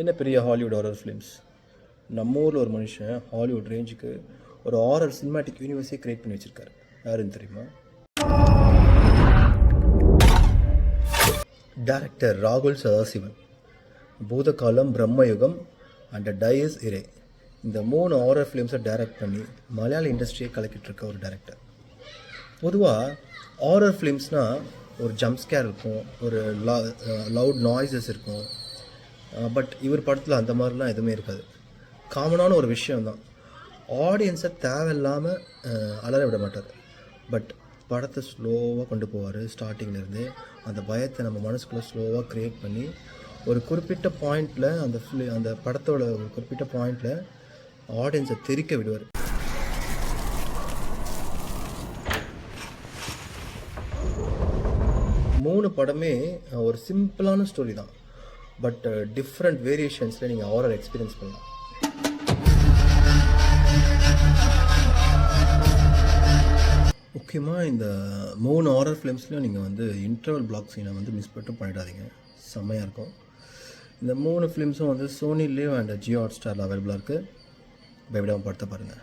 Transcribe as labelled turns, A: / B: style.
A: என்ன பெரிய Hollywood horror films. நம்ம ஊரில் ஒரு மனுஷன் ஹாலிவுட் ரேஞ்சுக்கு ஒரு ஹாரர் சினிமாட்டிக் யூனிவர்ஸே க்ரியேட் பண்ணி வச்சுருக்காரு. யாருன்னு தெரியுமா? டைரக்டர் ராகுல் சதாசிவன். பூதகாலம், பிரம்மயுகம் அண்ட் டயஸ் இரே, இந்த 3 ஹாரர் ஃபிலிம்ஸை டைரக்ட் பண்ணி மலையாள இண்டஸ்ட்ரியை கலக்கிட்டு இருக்க ஒரு டைரக்டர். பொதுவாக ஹாரர் ஃபிலிம்ஸ்னால் ஒரு ஜம்ப் ஸ்கேர் இருக்கும், ஒரு லவுட் நாய்ஸஸ் இருக்கும். பட் இவர் படத்தில் அந்த மாதிரிலாம் எதுவுமே இருக்காது. காமனான ஒரு விஷயம்தான், ஆடியன்ஸை தேவையில்லாமல் அலற விட மாட்டார். பட் படத்தை ஸ்லோவாக கொண்டு போவார். ஸ்டார்டிங்லேருந்து அந்த பயத்தை நம்ம மனசுக்குள்ளே ஸ்லோவாக க்ரியேட் பண்ணி ஒரு குறிப்பிட்ட பாயிண்டில் அந்த படத்தோட ஒரு குறிப்பிட்ட பாயிண்டில் ஆடியன்ஸை தெறிக்க விடுவார். மூணு படமே ஒரு சிம்பிளான ஸ்டோரி தான். பட் டிஃப்ரெண்ட் வேரியேஷன்ஸில் நீங்கள் ஹாரர் எக்ஸ்பீரியன்ஸ் பண்ணலாம். முக்கியமாக இந்த 3 ஹாரர் ஃபிலிம்ஸ்லையும் நீங்கள் இன்டர்வல் பிளாக் சீனை மிஸ் பண்ணிடாதீங்க. செம்மையாக இருக்கும். இந்த 3 ஃபிலிம்ஸும் Sony Liv and Jio Hot ஸ்டாரில் அவைலபிளாக இருக்குது. பயப்படாமல் படத்தை பாருங்கள்.